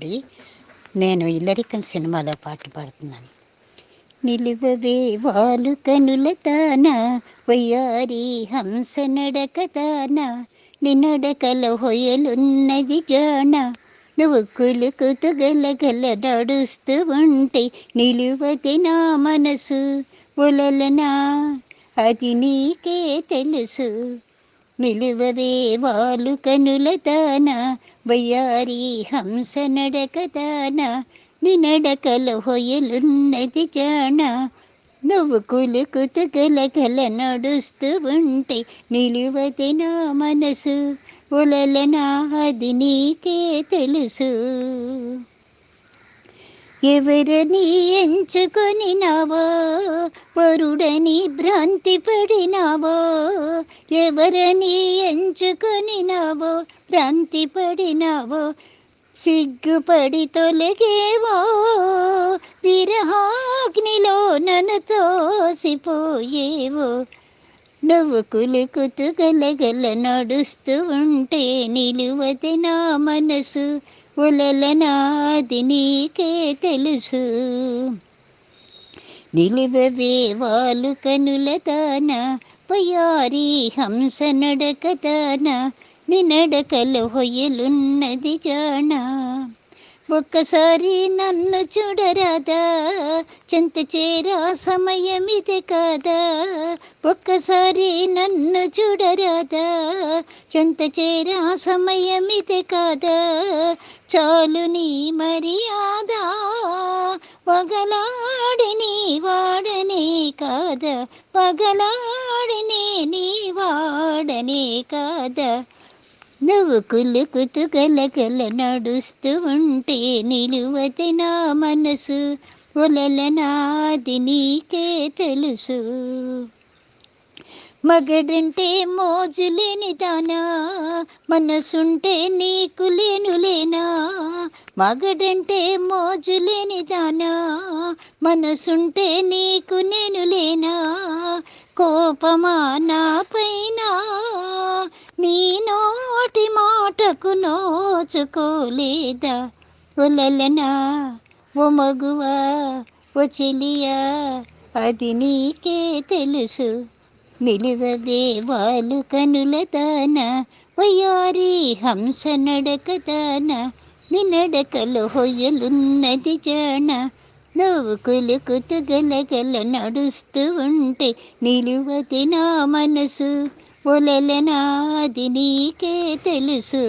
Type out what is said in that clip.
అండి. నేను 'ఇల్లరికం' సినిమాలో పాట పాడుతున్నాను. నిలువవే వాలు కనులతాన వయ్యారి హంస నడకతాన నిన్నడకల హొయలున్నది జాణ నువ్వు కులుకుతూ గలగల నడుస్తూ ఉంటే నిలువది నా మనసు ఒలలనా అది నీకే తెలుసు. నిలువవే వాలు కనులతాన వయ్యారి హంస నడకతాన నినడకల హొయలున్నది జాణ నువ్వు కులుకుతూ గలగల నడుస్తూ ఉంటే నిలువది నా మనసు ఒలలనా అది నీకే తెలుసు. ఎవరని ఎంచుకొనినావో వరుడని భ్రాంతి పడినావో ఎవరని ఎంచుకొనినావో భ్రాంతి పడినావో సిగ్గుపడి తొలగేవో విరహాగ్నిలో నన్ను తోసిపోయేవో నువ్వు కులుకుతూ గలగల నడుస్తూ ఉంటే నిలువది నా మనసు ఒలలనాది నీకే తెలుసు. నిలువవే వాలు కనులతాన వయ్యారి హంస నడకతాన నినడకల హొయలున్నది జాణ ఒక్కసారి నన్ను చూడరాదా చెంత చేరా సమయమిది కాదా ఒక్కసారి నన్ను చూడరాదా చెంత చేరా సమయమిది కాదా చాలు నీ మర్యాద పగలాడిని వాడనే కాదా పగలాడిని నీ వాడనే కాదా నువ్వు కులుకుతూ గలగల నడుస్తూ ఉంటే నిలువది నా మనసు ఒలలనాది నీకే తెలుసు. మగడంటే మోజులేని దానా మనసుంటే నీకు లేనులేనా మగడంటే మోజులేని దానా మనసుంటే నీకు నేను లేనా కోపమా నా పైన నీ నోటి మాటకు నోచుకోలేదా ఒలలనా ఓ మగువా ఓ చెలియా అది నీకే తెలుసు. నిలువవే వాలు కనులతాన వయ్యారి హంస నడకతాన నిన్నడకలు హొయలున్నది జాణ నువ్వు కులుకుతూ గలగల నడుస్తూ ఉంటే నిలువది నా మనసు ఒలలనాది నీకే తెలుసు.